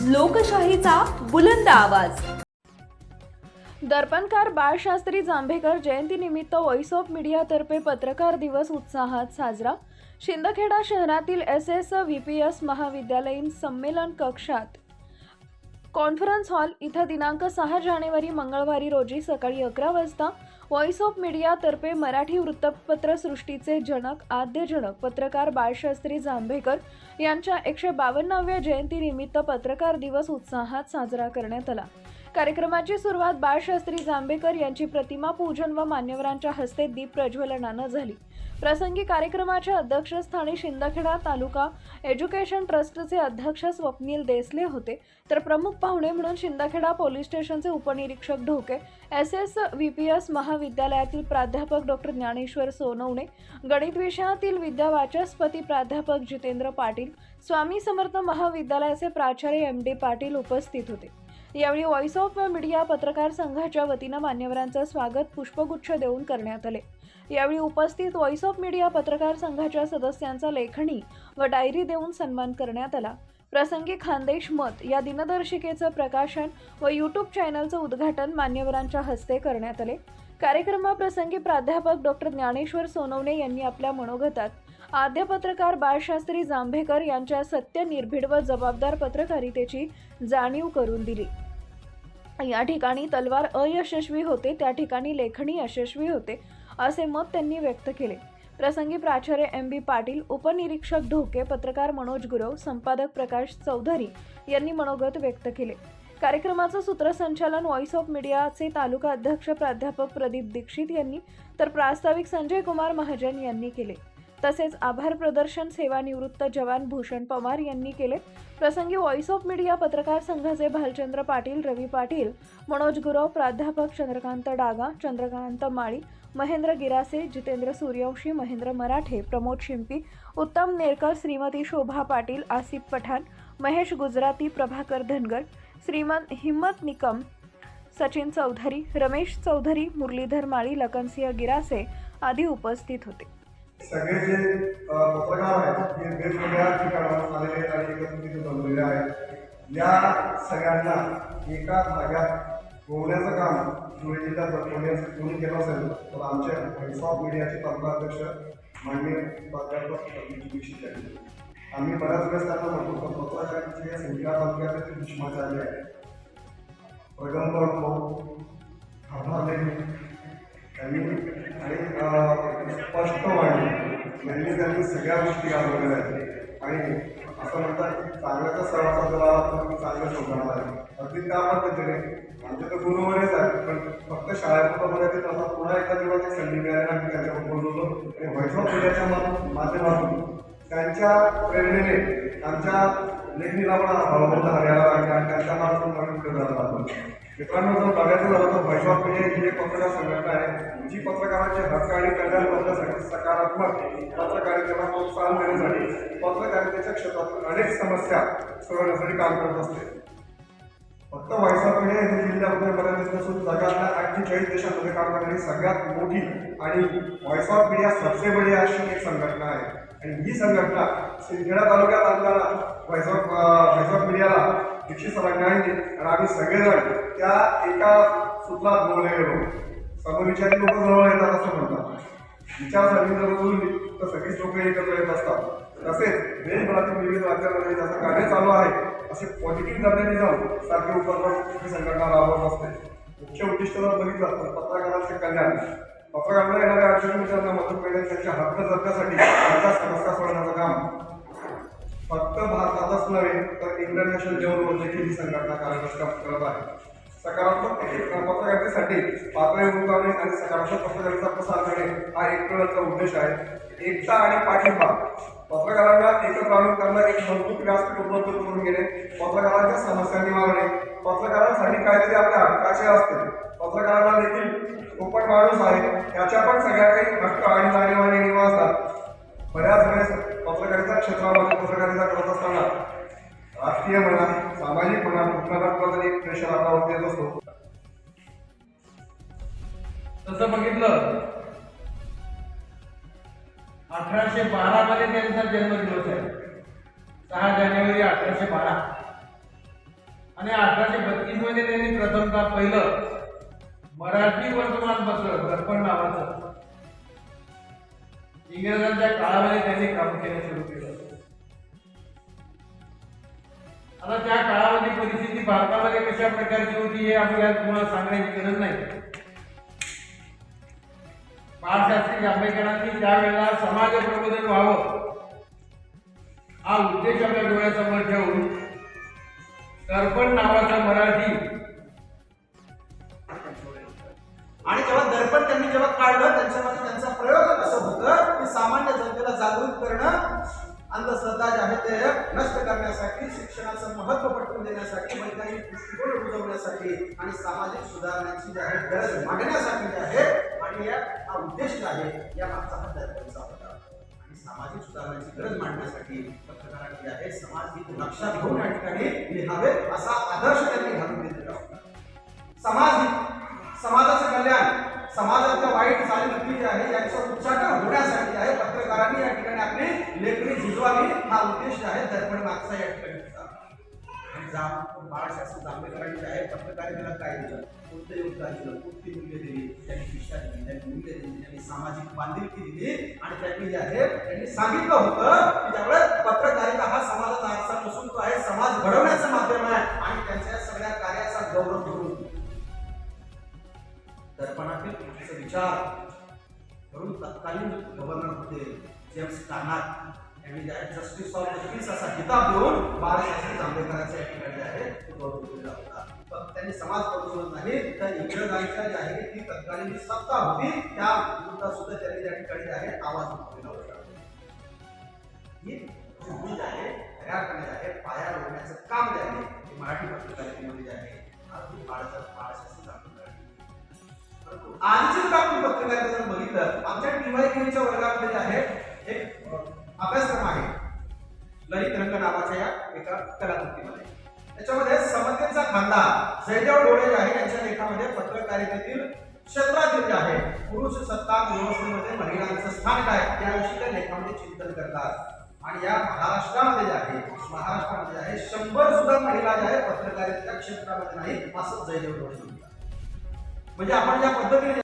लोकशाहीचा बुलंद आवाज. दर्पणकार बाळशास्त्री जांभेकर जयंतीनिमित्त व्हॉइस ऑफ मीडियातर्फे पत्रकार दिवस उत्साहात साजरा. शिंदखेडा शहरातील SS-VPS महाविद्यालयीन संमेलन कक्षात कॉन्फरन्स हॉल इथं दिनांक 6 जानेवारी मंगळवारी रोजी सकाळी 11 वाजता व्हॉइस ऑफ मीडियातर्फे मराठी वृत्तपत्र सृष्टीचे जनक आद्यजनक पत्रकार बाळशास्त्री जांभेकर यांच्या 152व्या जयंतीनिमित्त पत्रकार दिवस उत्साहात साजरा करण्यात आला. कार्यक्रमाची सुरुवात बाळशास्त्री जांभेकर यांची प्रतिमा पूजन व मान्यवरांच्या हस्ते दीप प्रज्वलनानं झाली. प्रसंगी कार्यक्रमाच्या अध्यक्षस्थानी शिंदखेडा तालुका एज्युकेशन ट्रस्टचे अध्यक्ष स्वप्नील देसले होते, तर प्रमुख पाहुणे म्हणून शिंदखेडा पोलीस स्टेशनचे उपनिरीक्षक ढोके, SS-VPS महाविद्यालयातील प्राध्यापक डॉ. ज्ञानेश्वर सोनवणे, गणित विषयातील विद्यावाचस्पती प्राध्यापक जितेंद्र पाटील, स्वामी समर्थ महाविद्यालयाचे प्राचार्य MD पाटील उपस्थित होते. यावेळी व्हॉइस ऑफ मीडिया पत्रकार संघाच्या वतीनं मान्यवरांचं स्वागत पुष्पगुच्छ देऊन करण्यात आले. यावेळी उपस्थित व्हॉइस ऑफ मीडिया पत्रकार संघाच्या सदस्यांचा लेखणी व डायरी देऊन सन्मान करण्यात आला. प्रसंगी खानदेश मत या दिनदर्शिकेचं प्रकाशन व YouTube चॅनलचं उद्घाटन मान्यवरांच्या हस्ते करण्यात आले. कार्यक्रमाप्रसंगी प्राध्यापक डॉ. ज्ञानेश्वर सोनवणे यांनी आपल्या मनोगतात आद्य पत्रकार बाळशास्त्री जांभेकर यांच्या सत्य, निर्भीड व जबाबदार पत्रकारितेची जाणीव करून दिली. या ठिकाणी तलवार अयशस्वी होते, त्या ठिकाणी लेखणी यशस्वी होते असे मत त्यांनी व्यक्त केले. प्रसंगी प्राचार्य MB पाटील, उपनिरीक्षक ढोके, पत्रकार मनोज गुरव, संपादक प्रकाश चौधरी यांनी मनोगत व्यक्त केले. कार्यक्रमाचं सूत्रसंचालन व्हॉइस ऑफ मीडियाचे तालुका अध्यक्ष प्राध्यापक प्रदीप दीक्षित यांनी, तर प्रास्ताविक संजय कुमार महाजन यांनी केले. तसेच आभार प्रदर्शन सेवानिवृत्त जवान भूषण पवार यांनी केले. प्रसंगी व्हॉइस ऑफ मीडिया पत्रकार संघाचे भालचंद्र पाटील, रवी पाटील, मनोज गुरव, प्राध्यापक चंद्रकांत डागा, चंद्रकांत माळी, महेंद्र गिरासे, जितेंद्र सूर्यवंशी, महेंद्र मराठे, प्रमोद शिंपी, उत्तम नेरकर, श्रीमती शोभा पाटील, आसिफ पठाण, महेश गुजराती, प्रभाकर धनगर, श्रीमंत हिम्मत निकम, सचिन चौधरी, रमेश चौधरी, मुरलीधर माळी, लखनसिंह गिरासे आदी उपस्थित होते. सगळे जे पत्रकार आहेत हे वेगवेगळ्या ठिकाणाहून आलेले आणि एकत्रित जमलेले आहेत. या सगळ्यांना एका धाग्यात गोवण्याचं काम धुळे जिल्ह्यात कोणी केलं असेल तर आमचे व्हॉइस ऑफ मीडियाचे तालुकाध्यक्ष माननीय प्राध्यापक दीक्षित आहेत. आम्ही बऱ्याच वेळेस त्यांना म्हणतो तर पत्रकारांचे संख्या तालुक्यातील भीष्माचार्य आहे, पैगंबर त्यांनी आणि स्पष्ट वाढली त्यांनी सगळ्या गोष्टी गाजवलेल्या आहेत. आणि असं म्हणतात की चांगल्याच्या सहवासा जरा चांगलं शोधणार आहे. अगदी त्या पद्धतीने आमचे तर गुरु वगैरेच आहेत, पण फक्त शाळेपुरतं मर्यादित असा पुन्हा एका दिवस एक संधी मिळाली आम्ही त्यांच्यावर बोलवलो आणि व्हॉइस ऑफ मीडियाच्या माध्यमातून त्यांच्या प्रेरणेने आमच्या लेखणीला पण हवामान हरियाणा आणि त्यांच्या मार्फत नवीन करण्यात आलं. मित्रांनो, जर बघायचं झालं तर व्हॉइस ऑफ मीडिया ही एक पत्रकार संघटना आहे जी पत्रकारांचे हक्क आणि कल्याण करण्यासाठी, सकारात्मक पत्रकारितेला प्रोत्साहन देण्यासाठी, पत्रकारितेच्या क्षेत्रातील अनेक समस्या सोडवण्यासाठी काम करत असते. फक्त व्हॉइस ऑफ मीडिया हे जिल्ह्यामध्ये मर्यादित नसून जगातल्या 48 देशांमध्ये काम करणारी सगळ्यात मोठी आणि व्हॉइस ऑफ मीडिया सबसे बडी अशी एक संघटना आहे. आणि ही संघटना शिंदखेडा तालुक्यात असणारा व्हॉइस ऑफ मीडियाला दीक्षित सरांनी आणि आम्ही सगळेजण त्या एका सूत्रात बोलले गेलो. समविचारी लोक जवळ येतात असं म्हणतात. विचारसरणी जर बोलली तर सगळीच लोक एकत्र येत असतात. तसेच देशभरातील विविध राज्यांमध्ये जसं कार्य चालू आहे असे पॉझिटिव्ह जर्नलिझम सारखे उपक्रम ही संघटना राबवत असते. मुख्य उद्दिष्ट जर बघितलं तर पत्रकारांचे कल्याण, पत्रकारांना येणाऱ्या अडचणी त्यांना मदत मिळणे, त्यांचे हक्क जपण्यासाठी त्यांच्या समस्या सोडवण्याचं काम फक्त भारतातच नव्हे तर इंटरनॅशनल लेवलवर देखील ही संघटना कार्यरत करत आहे. सकारात्मक पत्रकारितेसाठी पातळी उंचावणे आणि सकारात्मक पत्रकारितेचा प्रसार करणे हा एकमेवचा उद्देश आहे. एकता आणि पाठिंबा, पत्रकारांना एकत्र आणून त्यांना एक मजबूत व्यासपीठ उपलब्ध करून घेणे, पत्रकारांच्या समस्या निवारणे, पत्रकारांसाठी काहीतरी आपल्या हक्काचे असते. पत्रकारांना देखील ओपन माणूस आहे, त्याच्या पण सगळ्या काही हक्क आणि जाणीव आणि नियम असतात. बऱ्याच वेळेस पत्रकारिता क्षेत्रामध्ये पत्रकारिता करत असताना राजकीय म्हणा, सामाजिक म्हणा, कुठला एक प्रेशर आपल्यावरती येत असतो. तसं बघितलं 1812 मध्ये त्यांचा जन्मदिवस आहे. 6 जानेवारी 1812. आणि 1832 मध्ये त्यांनी प्रथमतः पहिलं मराठी वर्तमानपत्र दर्पण नावाचं इंग्रजांच्या काळामध्ये त्यांनी प्रामुख्याने सुरू केलं. आता त्या काळामध्ये परिस्थिती भारतामध्ये कशा प्रकारची होती हे आपल्याला तुम्हाला सांगण्याची गरज नाही. बाळशास्त्री जांभेकरांनी त्यावेळेला समाज प्रबोधन व्हावं हा उद्देश आपल्या डोळ्यासमोर ठेवून दर्पण नावाचा मराठी आणि जेव्हा दर्पण त्यांनी जेव्हा काढलं त्यांच्यामध्ये त्यांचा प्रयोग असं होतं की सामान्य जनतेला जागृत करणं, अंधश्रद्धा जे आहे ते नष्ट करण्यासाठी, शिक्षणाचं महत्त्व पटवून देण्यासाठी, वैज्ञानिक दृष्टिकोन रुजवण्यासाठी आणि सामाजिक सुधारणाची जी आहे गरज मांडण्यासाठी जे आहे आणि हा उद्देश जे आहे या मागचा हा दर्पणचा होता. आणि सामाजिक सुधारणाची गरज मांडण्यासाठी पत्रकारांनी जे आहे समाज हित लक्षात घेऊन या ठिकाणी लिहावे असा आदर्श त्यांनी घालून दिलेला होता. समाजाचं कल्याण, समाजातल्या वाईट चालीरीती जे आहे याचं उच्चाटन होण्यासाठी आहे पत्रकारांनी या ठिकाणी आपली लेखणी झिजवावी हा उद्देश जे आहे दर्पण मागचा या ठिकाणी होता. आणि बाळशास्त्री जांभेकरांनी जे आहे पत्रकारितेला काय दिलं, कोणतं योगदान दिलं, कोणती मूल्य दिली, त्यांनी शिक्षा दिली, त्यांनी मूल्य दिली, त्यांनी सामाजिक बांधिलकी दिली आणि त्यांनी जे आहे त्यांनी सांगितलं होतं की त्यावेळेस पत्रकारिता हा समाजाचा आरसा नसून तो आहे समाज घडवण्याचं माध्यम आहे आणि त्यांच्या सगळ्या कार्याचा गौरव करून दर्पणातील विचार करून तत्कालीन गव्हर्नर होते जेम्स कार्नाक यांनी जस्टिस ऑफ द पीस असा किताब देऊन बाळशास्त्री जांभेकरांच्या या ठिकाणी आहे तो गौरव केला होता. पण त्यांनी समाज बदलून नाही तर इंग्रजांच्या जे आहे ती तत्कालीन सत्ता होती त्या विरुद्ध सुद्धा त्यांनी त्या ठिकाणी आहे आवाज उठवलेला होता. ही भूमी जे आहे तयार करण्यात आहे, पाया रोवण्याचं काम जे आहे ते मराठी पत्रकारितेमध्ये जे आहे बाळशास्त्री जांभेकर. आजची जर आपण पत्रकारिता जर बघितलं आमच्या टीवायच्या वर्गामध्ये जे आहे एक अभ्यासक्रम आहे ललित रंग नावाच्या या एका कलाकृतीमध्ये. त्याच्यामध्ये समतेचा खांदा जयदेव डोळे जे आहे यांच्या लेखामध्ये पत्रकारितेतील क्षेत्रातील जे आहे पुरुष सत्ता व्यवस्थेमध्ये महिलांचं स्थान काय याविषयी त्या लेखामध्ये चिंतन करतात. आणि या महाराष्ट्रामध्ये जे आहे 100 सुद्धा महिला जे आहे पत्रकारितेच्या क्षेत्रामध्ये नाही असं जयदेव डोळे म्हणतात. म्हणजे आपण ज्या पद्धतीने